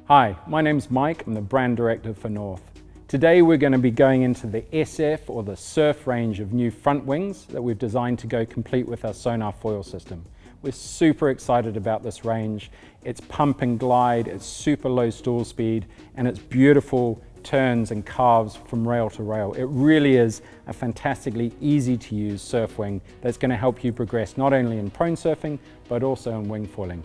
Hi, my name's Mike. I'm the brand director for North. Today we're going to be going into the SF or the surf range of new front wings that we've designed to go complete with our Sonar foil system. We're super excited about this range. It's pump and glide, it's super low stall speed, and it's beautiful turns and carves from rail to rail. It really is a fantastically easy to use surf wing that's going to help you progress not only in prone surfing, but also in wing foiling.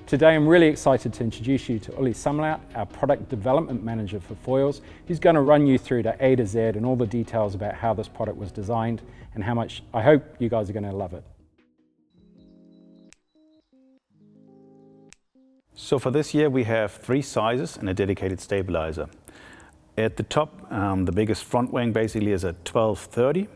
Today I'm really excited to introduce you to Sommerlatt, our product development manager for foils. He's going to run you through to A to Z and all the details about how this product was designed and how much I hope you guys are going to love it. So for this year we have 3 sizes and a dedicated stabilizer. At the top, the biggest front wing basically is a 1230,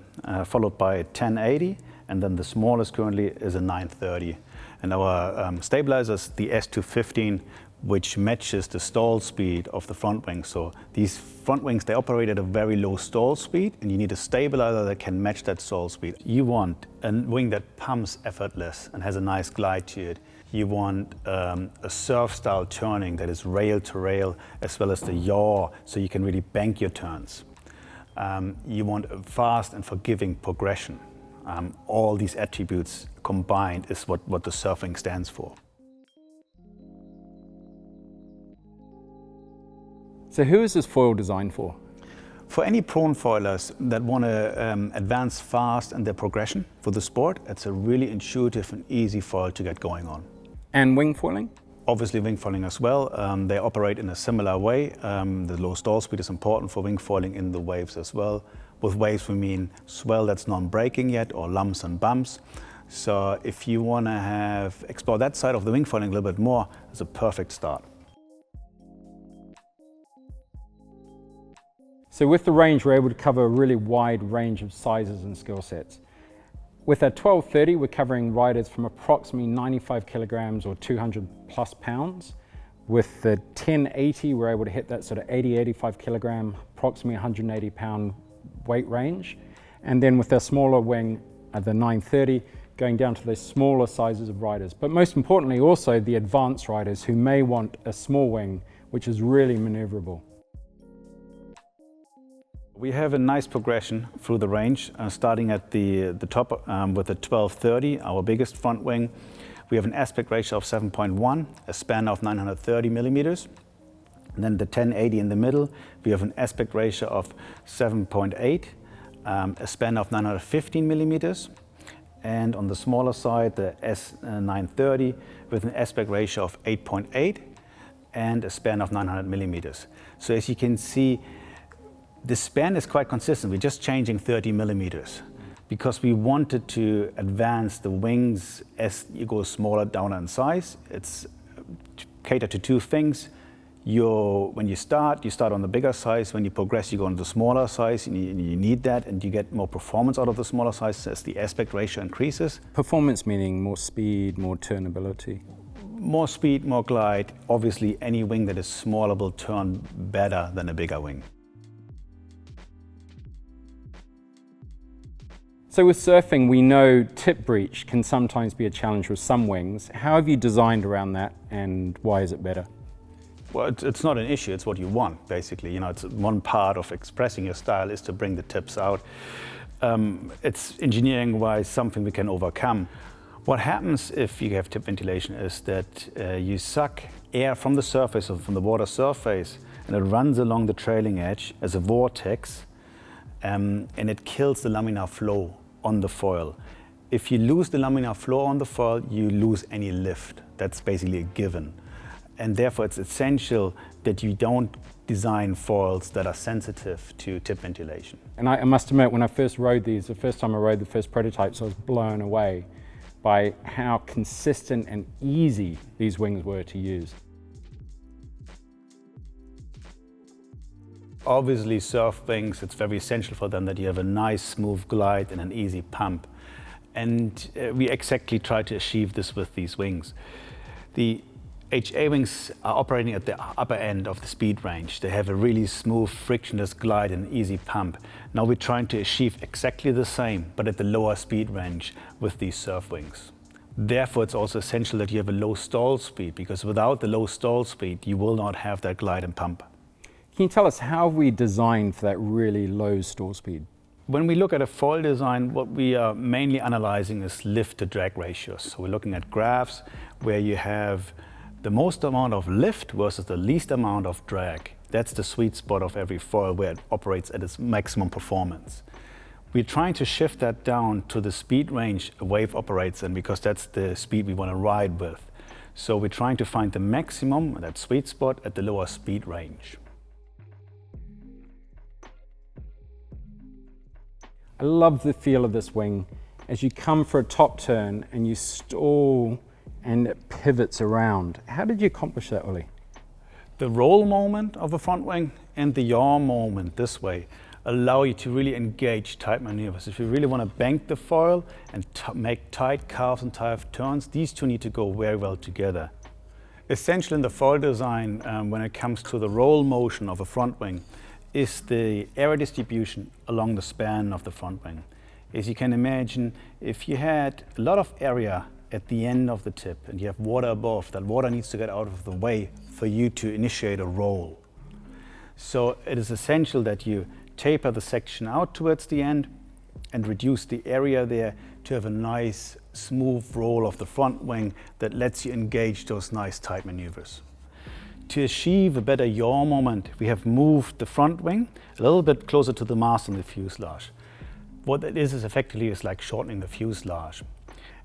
followed by a 1080, and then the smallest currently is a 930. And our stabilizer is the S215, which matches the stall speed of the front wing. So these front wings, they operate at a very low stall speed, and you need a stabilizer that can match that stall speed. You want a wing that pumps effortless and has a nice glide to it. You want a surf-style turning that is rail to rail, as well as the yaw, so you can really bank your turns. You want a fast and forgiving progression. All these attributes combined is what the surfing stands for. So who is this foil designed for? For any prone foilers that want to advance fast in their progression for the sport, it's a really intuitive and easy foil to get going on. And wing foiling? Obviously wing foiling as well. They operate in a similar way. The low stall speed is important for wing foiling in the waves as well. With waves we mean swell that's non-breaking yet, or lumps and bumps. So if you want to explore that side of the wing foiling a little bit more, it's a perfect start. So with the range, we're able to cover a really wide range of sizes and skill sets. With our 1230, we're covering riders from approximately 95 kilograms or 200 plus pounds. With the 1080, we're able to hit that sort of 80-85 kilogram, approximately 180 pound weight range. And then with our smaller wing, the 930, going down to the smaller sizes of riders. But most importantly, also the advanced riders who may want a small wing, which is really maneuverable. We have a nice progression through the range, starting at the top with the 1230, our biggest front wing. We have an aspect ratio of 7.1, a span of 930 millimeters. And then the 1080 in the middle, we have an aspect ratio of 7.8, a span of 915 millimeters. And on the smaller side, the S930 with an aspect ratio of 8.8 and a span of 900 millimeters. So as you can see, the span is quite consistent. We're just changing 30 millimeters because we wanted to advance the wings as you go smaller down in size. It's catered to 2 things. When you start on the bigger size. When you progress, you go on the smaller size, and you need that, and you get more performance out of the smaller size as the aspect ratio increases. Performance meaning more speed, more turnability? More speed, more glide. Obviously, any wing that is smaller will turn better than a bigger wing. So with surfing, we know tip breach can sometimes be a challenge with some wings. How have you designed around that, and why is it better? Well, it's not an issue, it's what you want, basically. You know, it's one part of expressing your style is to bring the tips out. It's engineering-wise something we can overcome. What happens if you have tip ventilation is that you suck air from the surface or from the water surface, and it runs along the trailing edge as a vortex, and it kills the laminar flow on the foil. If you lose the laminar flow on the foil, you lose any lift. That's basically a given. And therefore it's essential that you don't design foils that are sensitive to tip ventilation. And I must admit, when I first rode these, the first time I rode the first prototypes, I was blown away by how consistent and easy these wings were to use. Obviously, surf wings, it's very essential for them that you have a nice smooth glide and an easy pump. And we exactly try to achieve this with these wings. The HA wings are operating at the upper end of the speed range. They have a really smooth, frictionless glide and easy pump. Now we're trying to achieve exactly the same, but at the lower speed range with these surf wings. Therefore, it's also essential that you have a low stall speed, because without the low stall speed, you will not have that glide and pump. Can you tell us how we designed for that really low stall speed? When we look at a foil design, what we are mainly analyzing is lift to drag ratios. So we're looking at graphs where you have the most amount of lift versus the least amount of drag. That's the sweet spot of every foil where it operates at its maximum performance. We're trying to shift that down to the speed range a wave operates in, because that's the speed we want to ride with. So we're trying to find the maximum, that sweet spot, at the lower speed range. I love the feel of this wing. As you come for a top turn and you stall and it pivots around. How did you accomplish that, Uli? The roll moment of a front wing and the yaw moment this way allow you to really engage tight maneuvers. If you really want to bank the foil and make tight carves and tight turns, these two need to go very well together. Essential in the foil design, when it comes to the roll motion of a front wing, is the area distribution along the span of the front wing. As you can imagine, if you had a lot of area at the end of the tip and you have water above, that water needs to get out of the way for you to initiate a roll. So it is essential that you taper the section out towards the end and reduce the area there to have a nice smooth roll of the front wing that lets you engage those nice tight maneuvers. To achieve a better yaw moment, we have moved the front wing a little bit closer to the mast and the fuselage. What that is effectively like shortening the fuselage.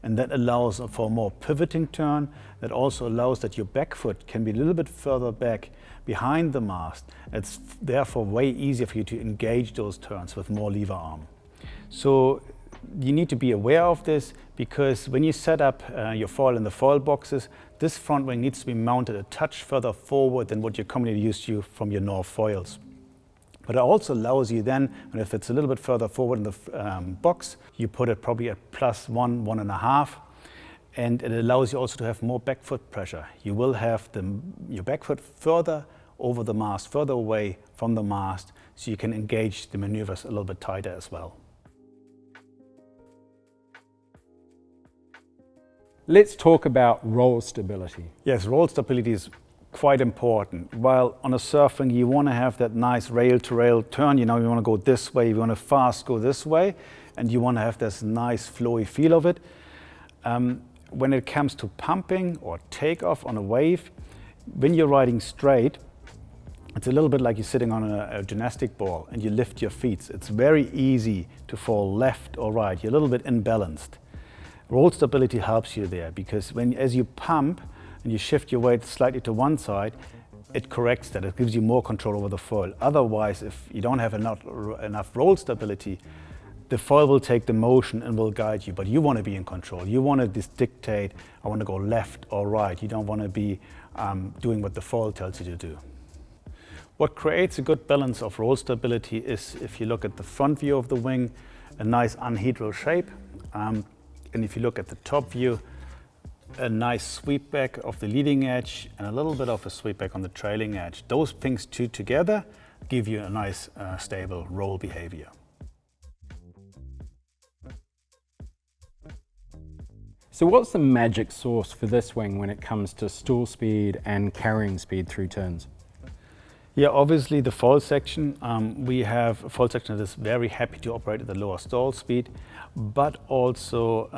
And that allows for a more pivoting turn. That also allows that your back foot can be a little bit further back behind the mast. It's therefore way easier for you to engage those turns with more lever arm. So you need to be aware of this, because when you set up your foil in the foil boxes, this front wing needs to be mounted a touch further forward than what you're commonly used to from your North foils. But it also allows you then, and if it's a little bit further forward in the box, you put it probably at +1, 1.5, and it allows you also to have more back foot pressure. You will have your back foot further over the mast, further away from the mast, so you can engage the maneuvers a little bit tighter as well. Let's talk about roll stability. Yes, roll stability is quite important. While on a surfing you want to have that nice rail-to-rail turn, you want to go this way, you want to fast go this way, and you want to have this nice flowy feel of it. When it comes to pumping or takeoff on a wave, when you're riding straight, it's a little bit like you're sitting on a gymnastic ball and you lift your feet. It's very easy to fall left or right. You're a little bit imbalanced. Roll stability helps you there, because as you pump and you shift your weight slightly to one side, it corrects that. It gives you more control over the foil. Otherwise, if you don't have enough roll stability, the foil will take the motion and will guide you, but you want to be in control. You want to dictate, I want to go left or right. You don't want to be doing what the foil tells you to do. What creates a good balance of roll stability is, if you look at the front view of the wing, a nice anhedral shape. And if you look at the top view, a nice sweep back of the leading edge and a little bit of a sweep back on the trailing edge. Those things two together give you a nice stable roll behavior. So what's the magic sauce for this wing when it comes to stall speed and carrying speed through turns? Yeah, obviously the foil section. We have a foil section that is very happy to operate at the lower stall speed, but also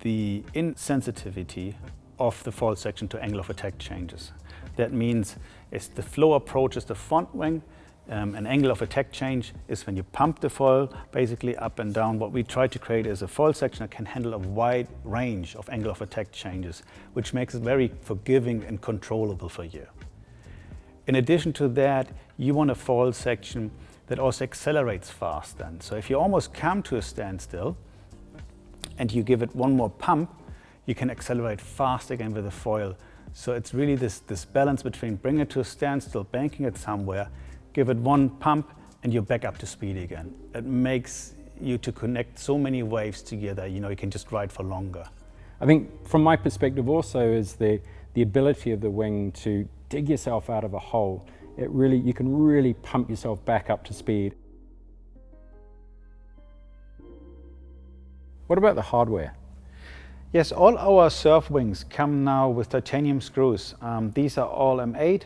the insensitivity of the foil section to angle of attack changes. That means as the flow approaches the front wing, an angle of attack change is when you pump the foil basically up and down. What we try to create is a foil section that can handle a wide range of angle of attack changes, which makes it very forgiving and controllable for you. In addition to that, you want a foil section that also accelerates fast then. So if you almost come to a standstill and you give it one more pump, you can accelerate fast again with the foil. So it's really this balance between bringing it to a standstill, banking it somewhere, give it one pump, and you're back up to speed again. It makes you to connect so many waves together, you can just ride for longer. I think from my perspective also is the ability of the wing to dig yourself out of a hole. You can really pump yourself back up to speed. What about the hardware? Yes, all our surf wings come now with titanium screws. These are all M8.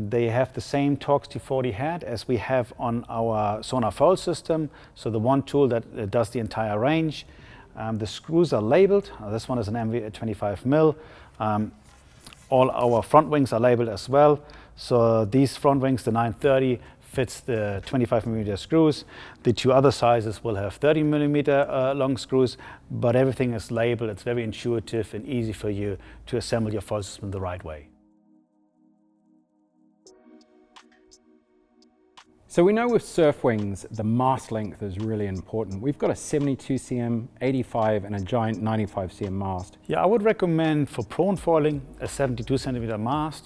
They have the same Torx T40 head as we have on our Sonar foil system, so the one tool that does the entire range. The screws are labeled. This one is an MV 25 mil. All our front wings are labeled as well. So these front wings, the 930, fits the 25 millimeter screws. The two other sizes will have 30 millimeter long screws, but everything is labeled. It's very intuitive and easy for you to assemble your foil system the right way. So we know with surf wings, the mast length is really important. We've got a 72 cm, 85 and a giant 95 cm mast. Yeah, I would recommend for prone foiling a 72 centimeter mast.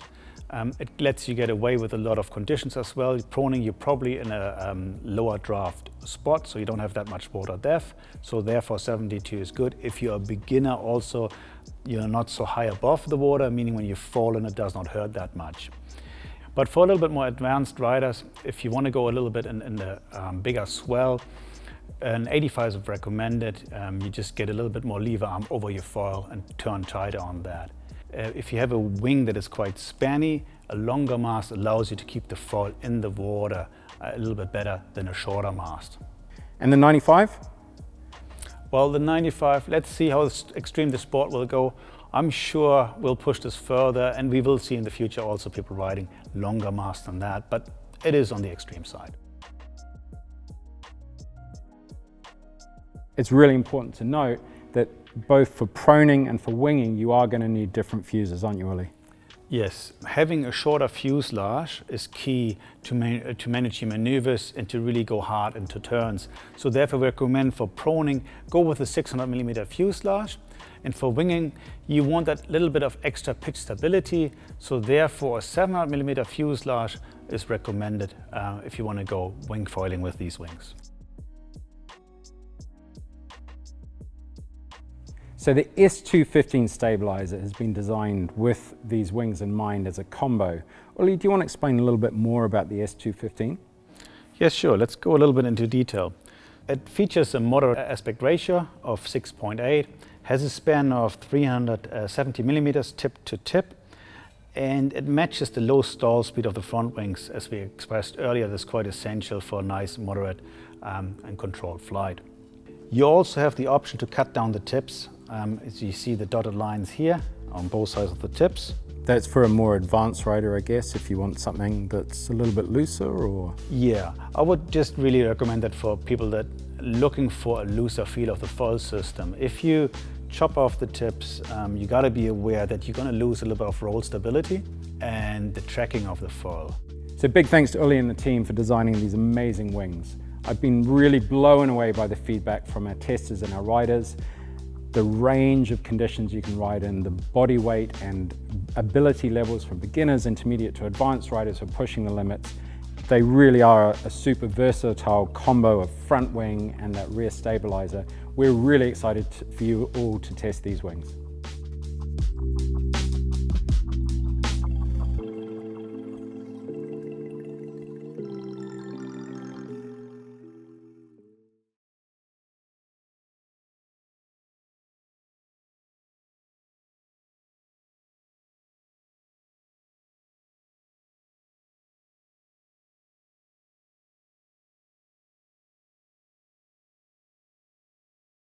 It lets you get away with a lot of conditions as well. Proning, you're probably in a lower draft spot, so you don't have that much water depth. So therefore 72 is good. If you're a beginner also, you're not so high above the water, meaning when you fall in it does not hurt that much. But for a little bit more advanced riders, if you want to go a little bit in the bigger swell, an 85 is recommended. You just get a little bit more lever arm over your foil and turn tighter on that. If you have a wing that is quite spanny, a longer mast allows you to keep the foil in the water a little bit better than a shorter mast. And the 95? Well, the 95, let's see how extreme the sport will go. I'm sure we'll push this further, and we will see in the future also people riding longer masts than that, but it is on the extreme side. It's really important to note that both for proning and for winging, you are going to need different fuses, aren't you, Ollie? Yes, having a shorter fuselage is key to manage your maneuvers and to really go hard into turns. So therefore we recommend for proning, go with a 600 millimeter fuselage. And for winging, you want that little bit of extra pitch stability. So therefore a 700 millimeter fuselage is recommended if you want to go wing foiling with these wings. So the S215 stabilizer has been designed with these wings in mind as a combo. Ollie, do you want to explain a little bit more about the S215? Yes, sure. Let's go a little bit into detail. It features a moderate aspect ratio of 6.8, has a span of 370 millimeters tip to tip, and it matches the low stall speed of the front wings. As we expressed earlier, that's quite essential for a nice, moderate and controlled flight. You also have the option to cut down the tips. As you see the dotted lines here on both sides of the tips. That's for a more advanced rider, I guess, if you want something that's a little bit looser, or? Yeah, I would just really recommend that for people that are looking for a looser feel of the foil system. If you chop off the tips, you gotta be aware that you're gonna lose a little bit of roll stability and the tracking of the foil. So big thanks to Ollie and the team for designing these amazing wings. I've been really blown away by the feedback from our testers and our riders. The range of conditions you can ride in, the body weight and ability levels for beginners, intermediate to advanced riders who are pushing the limits. They really are a super versatile combo of front wing and that rear stabilizer. We're really excited for you all to test these wings.